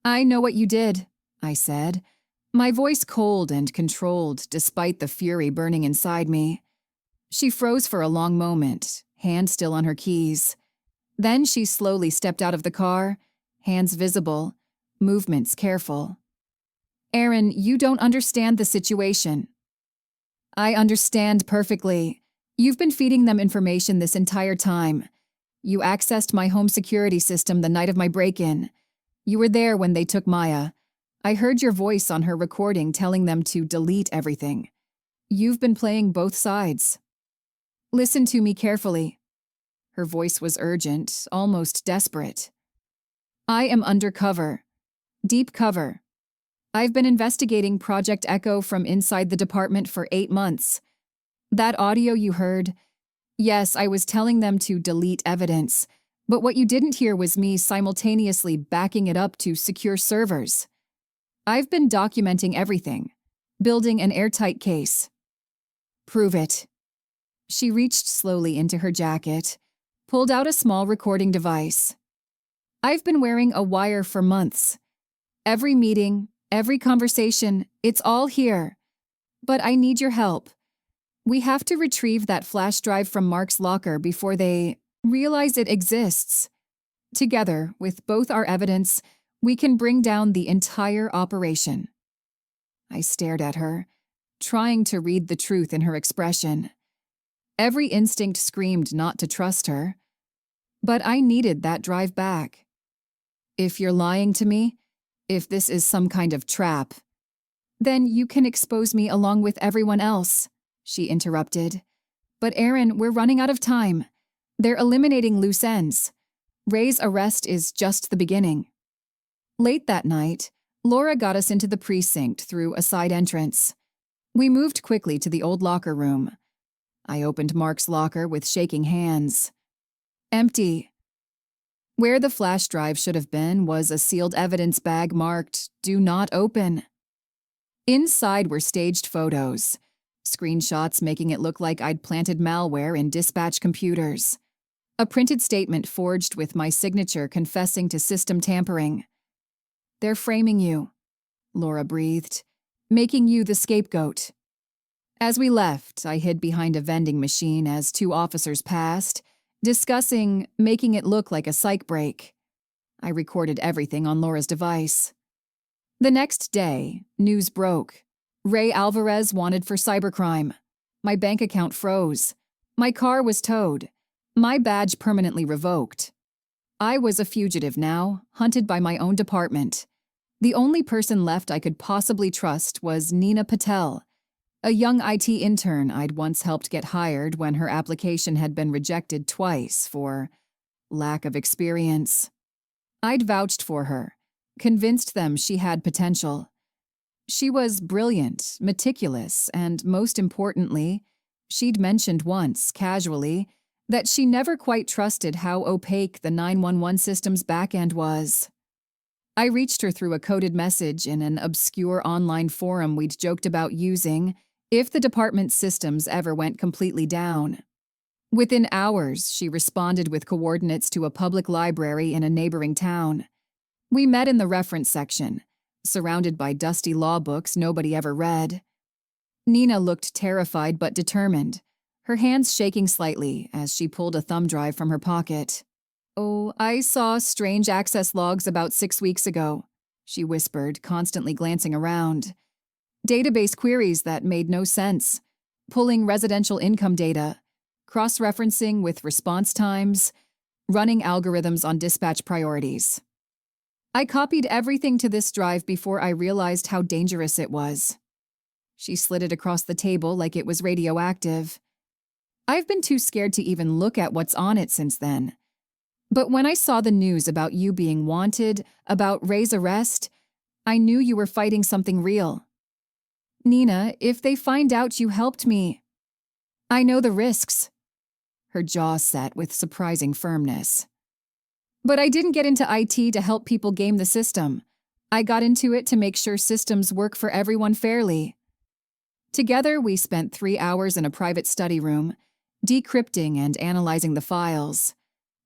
"I know what you did," I said, my voice cold and controlled despite the fury burning inside me. She froze for a long moment, hand still on her keys. Then she slowly stepped out of the car, hands visible, movements careful. "Aaron, you don't understand the situation." "I understand perfectly. You've been feeding them information this entire time. You accessed my home security system the night of my break-in. You were there when they took Maya. I heard your voice on her recording telling them to delete everything. You've been playing both sides. Listen to me carefully." Her voice was urgent, almost desperate. "I am under cover. Deep cover. I've been investigating Project Echo from inside the department for 8 months. That audio you heard, yes, I was telling them to delete evidence, but what you didn't hear was me simultaneously backing it up to secure servers. I've been documenting everything, building an airtight case. Prove it. She reached slowly into her jacket, pulled out a small recording device. I've been wearing a wire for months. Every meeting, every conversation, it's all here. But I need your help. We have to retrieve that flash drive from Mark's locker before they realize it exists. Together, with both our evidence, we can bring down the entire operation. I stared at her, trying to read the truth in her expression. Every instinct screamed not to trust her. But I needed that drive back. If you're lying to me, if this is some kind of trap, then you can expose me along with everyone else, she interrupted. But Aaron, we're running out of time. They're eliminating loose ends. Ray's arrest is just the beginning. Late that night, Laura got us into the precinct through a side entrance. We moved quickly to the old locker room. I opened Mark's locker with shaking hands. Empty. Where the flash drive should have been was a sealed evidence bag marked, "Do not open." Inside were staged photos, screenshots making it look like I'd planted malware in dispatch computers. A printed statement forged with my signature confessing to system tampering. "They're framing you," Laura breathed, "making you the scapegoat." As we left, I hid behind a vending machine as 2 officers passed, discussing making it look like a psych break. I recorded everything on Laura's device. The next day, news broke. Ray Alvarez wanted for cybercrime. My bank account froze. My car was towed. My badge permanently revoked. I was a fugitive now, hunted by my own department. The only person left I could possibly trust was Nina Patel, a young IT intern I'd once helped get hired when her application had been rejected twice for lack of experience. I'd vouched for her, convinced them she had potential. She was brilliant, meticulous, and most importantly, she'd mentioned once, casually, that she never quite trusted how opaque the 911 system's backend was. I reached her through a coded message in an obscure online forum we'd joked about using if the department's systems ever went completely down. Within hours, she responded with coordinates to a public library in a neighboring town. We met in the reference section, surrounded by dusty law books nobody ever read. Nina looked terrified but determined, her hands shaking slightly as she pulled a thumb drive from her pocket. "Oh, I saw strange access logs about 6 weeks ago," she whispered, constantly glancing around. "Database queries that made no sense, pulling residential income data, cross-referencing with response times, running algorithms on dispatch priorities. I copied everything to this drive before I realized how dangerous it was." She slid it across the table like it was radioactive. I've been too scared to even look at what's on it since then. But when I saw the news about you being wanted, about Ray's arrest, I knew you were fighting something real. "Nina, if they find out you helped me, I know the risks." Her jaw set with surprising firmness. "But I didn't get into IT to help people game the system. I got into it to make sure systems work for everyone fairly." Together, we spent 3 hours in a private study room, decrypting and analyzing the files.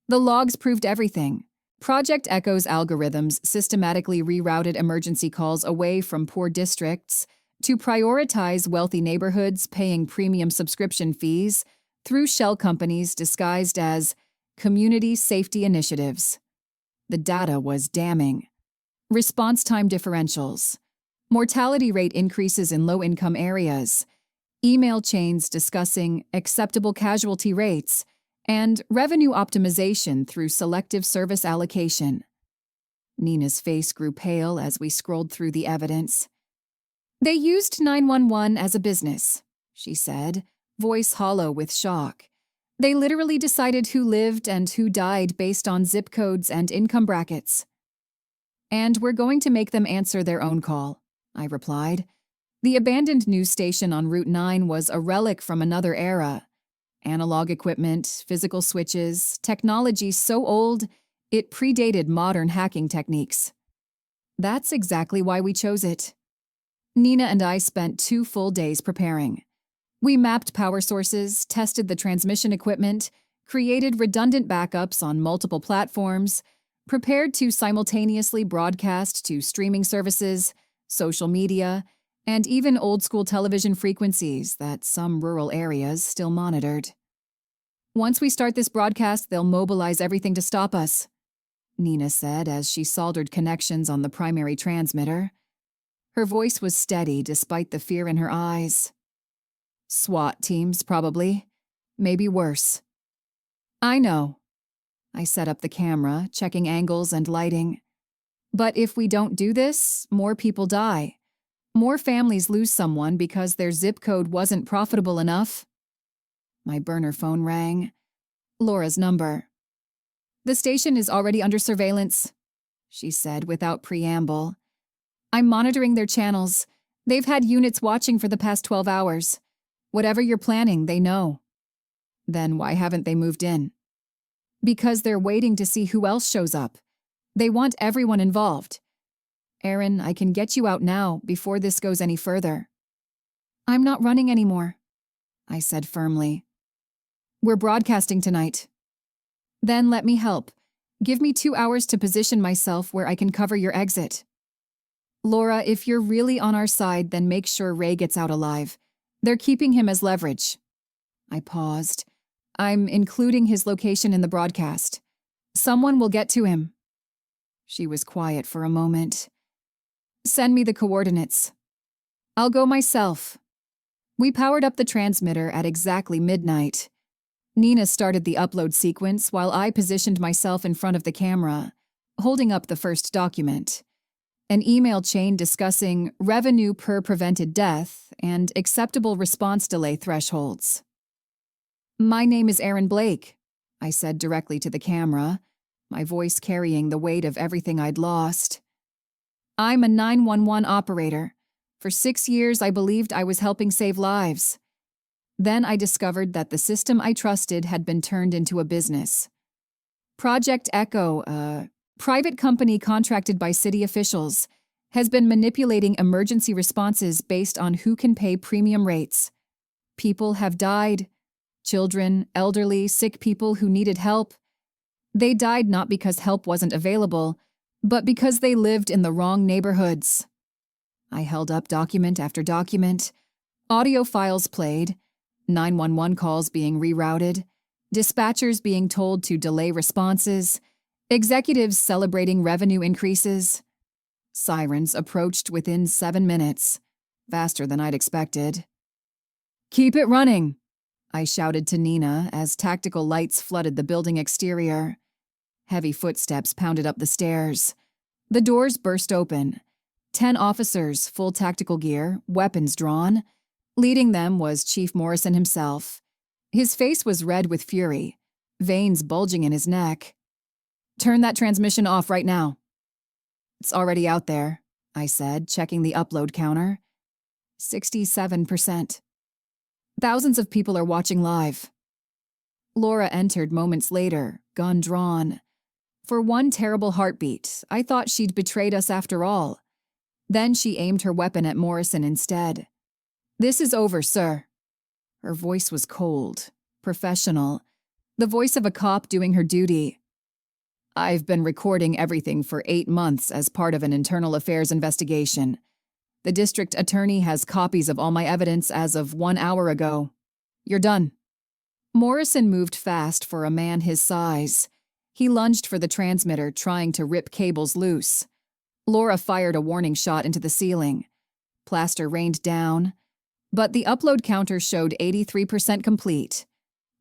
The logs proved everything. Project Echo's algorithms systematically rerouted emergency calls away from poor districts to prioritize wealthy neighborhoods paying premium subscription fees through shell companies disguised as community safety initiatives. The data was damning. Response time differentials, mortality rate increases in low-income areas, email chains discussing acceptable casualty rates, and revenue optimization through selective service allocation. Nina's face grew pale as we scrolled through the evidence. "They used 911 as a business," she said, voice hollow with shock. "They literally decided who lived and who died based on zip codes and income brackets. And we're going to make them answer their own call," I replied. The abandoned news station on Route 9 was a relic from another era. Analog equipment, physical switches, technology so old, it predated modern hacking techniques. That's exactly why we chose it. Nina and I spent 2 full days preparing. We mapped power sources, tested the transmission equipment, created redundant backups on multiple platforms, prepared to simultaneously broadcast to streaming services, social media, and even old-school television frequencies that some rural areas still monitored. Once we start this broadcast, they'll mobilize everything to stop us, Nina said as she soldered connections on the primary transmitter. Her voice was steady despite the fear in her eyes. SWAT teams, probably. Maybe worse. I know. I set up the camera, checking angles and lighting. But if we don't do this, more people die. More families lose someone because their zip code wasn't profitable enough. My burner phone rang. Laura's number. The station is already under surveillance, she said without preamble. I'm monitoring their channels. They've had units watching for the past 12 hours. Whatever you're planning, they know. Then why haven't they moved in? Because they're waiting to see who else shows up. They want everyone involved. Aaron, I can get you out now before this goes any further. I'm not running anymore, I said firmly. We're broadcasting tonight. Then let me help. Give me 2 hours to position myself where I can cover your exit. Laura, if you're really on our side, then make sure Ray gets out alive. They're keeping him as leverage. I paused. I'm including his location in the broadcast. Someone will get to him. She was quiet for a moment. Send me the coordinates. I'll go myself. We powered up the transmitter at exactly midnight. Nina started the upload sequence while I positioned myself in front of the camera, holding up the first document. An email chain discussing revenue per prevented death and acceptable response delay thresholds. My name is Aaron Blake, I said directly to the camera, my voice carrying the weight of everything I'd lost. I'm a 911 operator. For 6 years, I believed I was helping save lives. Then I discovered that the system I trusted had been turned into a business. Project Echo, a private company contracted by city officials, has been manipulating emergency responses based on who can pay premium rates. People have died. Children, elderly, sick people who needed help. They died not because help wasn't available, but because they lived in the wrong neighborhoods. I held up document after document. Audio files played. 911 calls being rerouted, dispatchers being told to delay responses, executives celebrating revenue increases. Sirens approached within 7 minutes, faster than I'd expected. Keep it running, I shouted to Nina as tactical lights flooded the building exterior. Heavy footsteps pounded up the stairs. The doors burst open. 10 officers, full tactical gear, weapons drawn. Leading them was Chief Morrison himself. His face was red with fury, veins bulging in his neck. Turn that transmission off right now. It's already out there, I said, checking the upload counter. 67%. Thousands of people are watching live. Laura entered moments later, gun drawn. For one terrible heartbeat, I thought she'd betrayed us after all. Then she aimed her weapon at Morrison instead. This is over, sir. Her voice was cold, professional, the voice of a cop doing her duty. I've been recording everything for 8 months as part of an internal affairs investigation. The district attorney has copies of all my evidence as of 1 hour ago. You're done. Morrison moved fast for a man his size. He lunged for the transmitter, trying to rip cables loose. Laura fired a warning shot into the ceiling. Plaster rained down. But the upload counter showed 83% complete.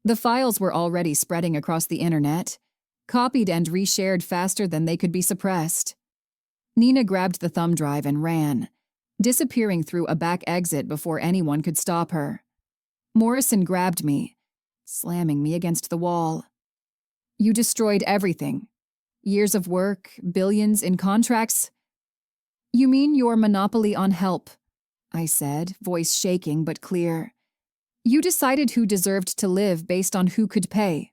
The files were already spreading across the internet, copied and reshared faster than they could be suppressed. Nina grabbed the thumb drive and ran, disappearing through a back exit before anyone could stop her. Morrison grabbed me, slamming me against the wall. You destroyed everything. Years of work, billions in contracts. You mean your monopoly on help, I said, voice shaking but clear. You decided who deserved to live based on who could pay.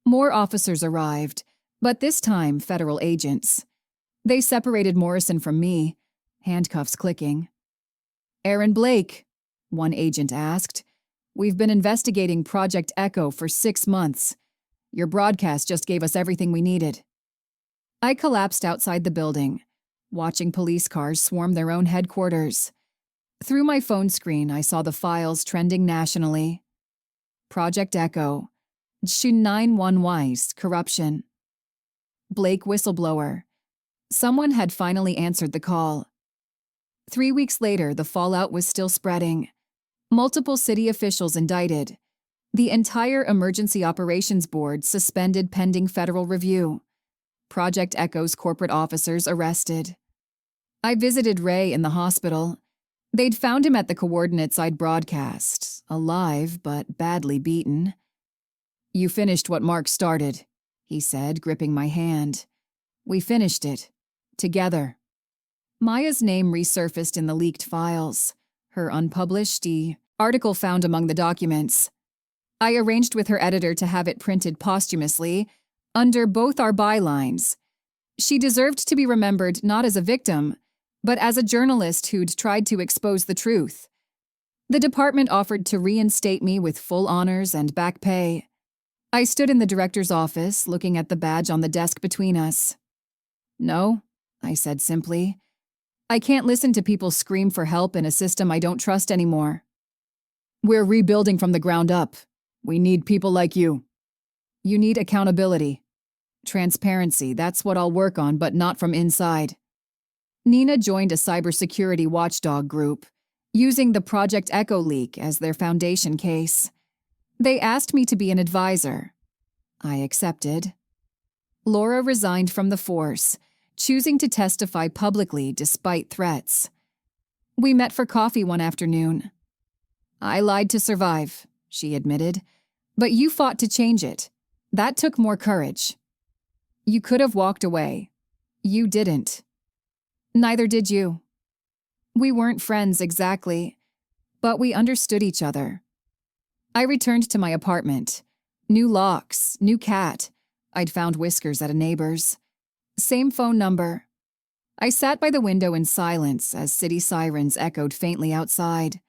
More officers arrived, but this time federal agents. They separated Morrison from me, handcuffs clicking. Aaron Blake, one agent asked. We've been investigating Project Echo for 6 months. Your broadcast just gave us everything we needed. I collapsed outside the building, watching police cars swarm their own headquarters. Through my phone screen, I saw the files trending nationally. Project Echo, 911 corruption. Blake whistleblower. Someone had finally answered the call. 3 weeks later, the fallout was still spreading. Multiple city officials indicted. The entire Emergency Operations Board suspended pending federal review. Project Echo's corporate officers arrested. I visited Ray in the hospital. They'd found him at the coordinates I'd broadcast, alive but badly beaten. You finished what Mark started, he said, gripping my hand. We finished it. Together. Maya's name resurfaced in the leaked files, her unpublished article found among the documents. I arranged with her editor to have it printed posthumously, under both our bylines. She deserved to be remembered not as a victim, but as a journalist who'd tried to expose the truth. The department offered to reinstate me with full honors and back pay. I stood in the director's office, looking at the badge on the desk between us. No, I said simply. I can't listen to people scream for help in a system I don't trust anymore. We're rebuilding from the ground up. We need people like you. You need accountability. Transparency, that's what I'll work on, but not from inside. Nina joined a cybersecurity watchdog group, using the Project Echo leak as their foundation case. They asked me to be an advisor. I accepted. Laura resigned from the force, choosing to testify publicly despite threats. We met for coffee one afternoon. I lied to survive, she admitted, but you fought to change it. That took more courage. You could have walked away. You didn't. Neither did you. We weren't friends exactly, but we understood each other. I returned to my apartment. New locks, new cat. I'd found whiskers at a neighbor's. Same phone number. I sat by the window in silence as city sirens echoed faintly outside.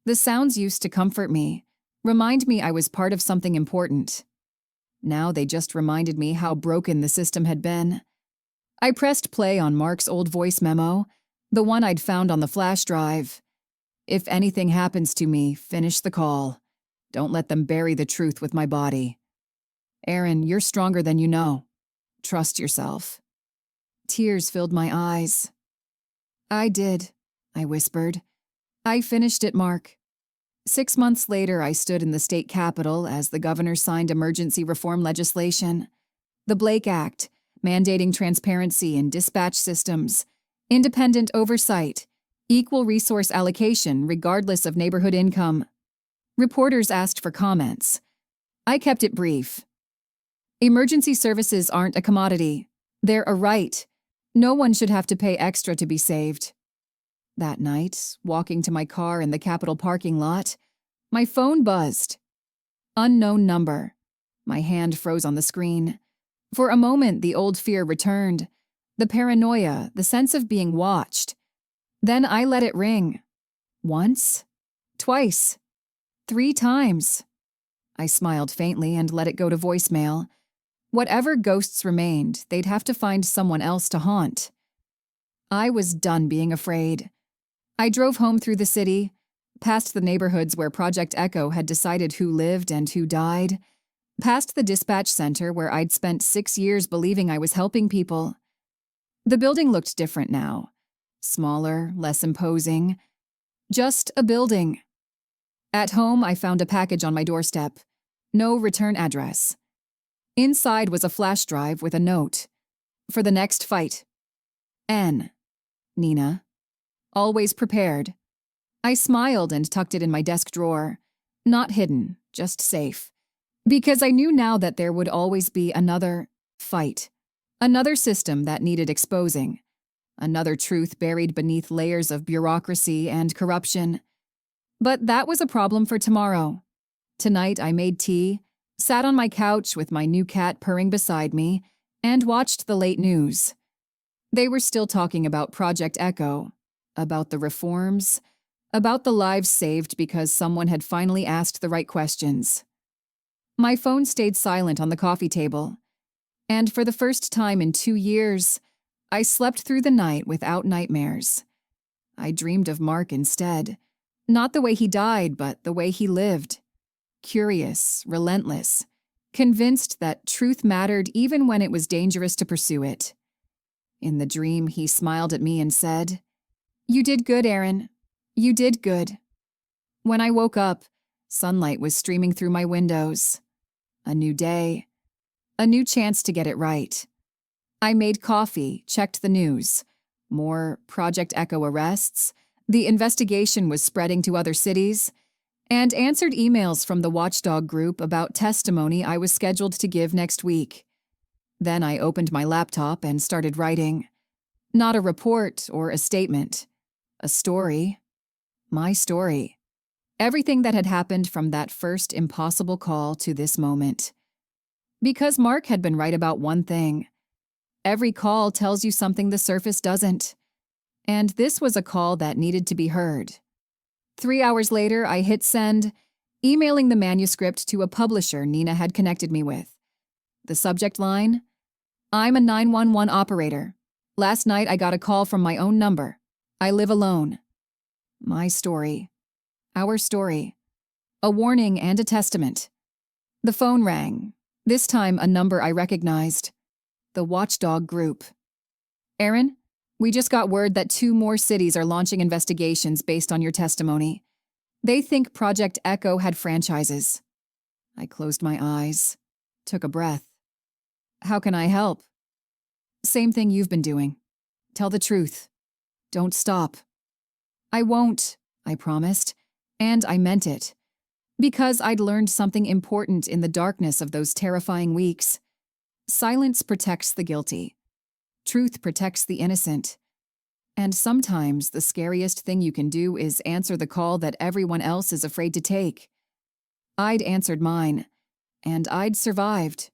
The sounds used to comfort me, remind me I was part of something important. Now they just reminded me how broken the system had been. I pressed play on Mark's old voice memo, the one I'd found on the flash drive. If anything happens to me, finish the call. Don't let them bury the truth with my body. Aaron, you're stronger than you know. Trust yourself. Tears filled my eyes. I did, I whispered. I finished it, Mark. 6 months later, I stood in the state capitol as the governor signed emergency reform legislation. The Blake Act, mandating transparency in dispatch systems, independent oversight, equal resource allocation regardless of neighborhood income. Reporters asked for comments. I kept it brief. Emergency services aren't a commodity. They're a right. No one should have to pay extra to be saved. That night, walking to my car in the Capitol parking lot, my phone buzzed. Unknown number. My hand froze on the screen. For a moment, the old fear returned. The paranoia, the sense of being watched. Then I let it ring. Once. Twice. 3 times. I smiled faintly and let it go to voicemail. Whatever ghosts remained, they'd have to find someone else to haunt. I was done being afraid. I drove home through the city, past the neighborhoods where Project Echo had decided who lived and who died, past the dispatch center where I'd spent 6 years believing I was helping people. The building looked different now. Smaller, less imposing. Just a building. At home, I found a package on my doorstep. No return address. Inside was a flash drive with a note. For the next fight. N. Nina. Always prepared. I smiled and tucked it in my desk drawer. Not hidden, just safe. Because I knew now that there would always be another fight. Another system that needed exposing. Another truth buried beneath layers of bureaucracy and corruption. But that was a problem for tomorrow. Tonight I made tea, sat on my couch with my new cat purring beside me, and watched the late news. They were still talking about Project Echo, about the reforms, about the lives saved because someone had finally asked the right questions. My phone stayed silent on the coffee table, and for the first time in 2 years, I slept through the night without nightmares. I dreamed of Mark instead, not the way he died, but the way he lived. Curious, relentless, convinced that truth mattered even when it was dangerous to pursue it. In the dream, he smiled at me and said, "You did good, Aaron. You did good." When I woke up, sunlight was streaming through my windows. A new day, a new chance to get it right. I made coffee, checked the news. More Project Echo arrests, the investigation was spreading to other cities, and answered emails from the watchdog group about testimony I was scheduled to give next week. Then I opened my laptop and started writing. Not a report or a statement. A story. My story. Everything that had happened from that first impossible call to this moment. Because Mark had been right about one thing. Every call tells you something the surface doesn't. And this was a call that needed to be heard. 3 hours later, I hit send, emailing the manuscript to a publisher Nina had connected me with. The subject line: "I'm a 911 operator. Last night I got a call from my own number. I live alone." My story. Our story. A warning and a testament. The phone rang, this time a number I recognized. The Watchdog Group. "Aaron, we just got word that 2 more cities are launching investigations based on your testimony. They think Project Echo had franchises." I closed my eyes, took a breath. "How can I help?" "Same thing you've been doing. Tell the truth. Don't stop." "I won't," I promised, and I meant it. Because I'd learned something important in the darkness of those terrifying weeks. Silence protects the guilty. Truth protects the innocent. And sometimes the scariest thing you can do is answer the call that everyone else is afraid to take. I'd answered mine, and I'd survived.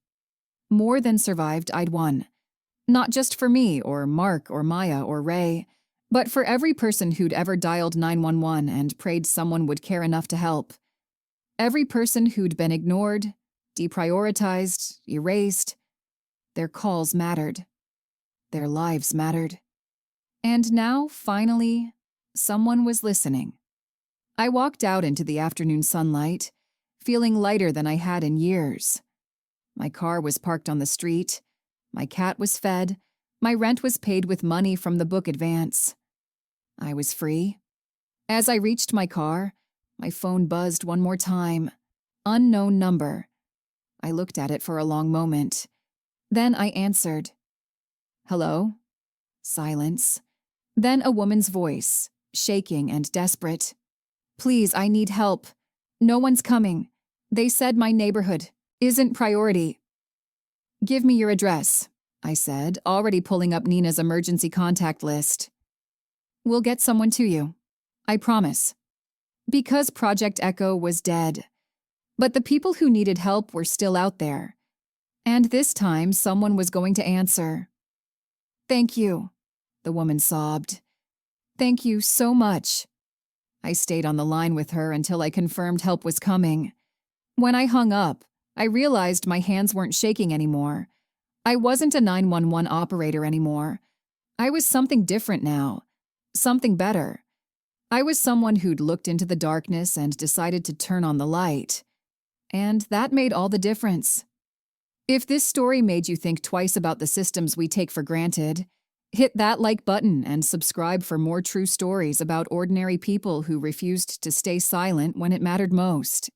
More than survived, I'd won. Not just for me, or Mark, or Maya, or Ray, but for every person who'd ever dialed 911 and prayed someone would care enough to help. Every person who'd been ignored, deprioritized, erased. Their calls mattered. Their lives mattered. And now, finally, someone was listening. I walked out into the afternoon sunlight, feeling lighter than I had in years. My car was parked on the street. My cat was fed. My rent was paid with money from the book advance. I was free. As I reached my car, my phone buzzed one more time. Unknown number. I looked at it for a long moment. Then I answered. "Hello?" Silence. Then a woman's voice, shaking and desperate. "Please, I need help. No one's coming. They said my neighborhood isn't priority." "Give me your address," I said, already pulling up Nina's emergency contact list. "We'll get someone to you. I promise." Because Project Echo was dead. But the people who needed help were still out there. And this time, someone was going to answer. "Thank you," the woman sobbed. "Thank you so much." I stayed on the line with her until I confirmed help was coming. When I hung up, I realized my hands weren't shaking anymore. I wasn't a 911 operator anymore. I was something different now. Something better. I was someone who'd looked into the darkness and decided to turn on the light. And that made all the difference. If this story made you think twice about the systems we take for granted, hit that like button and subscribe for more true stories about ordinary people who refused to stay silent when it mattered most.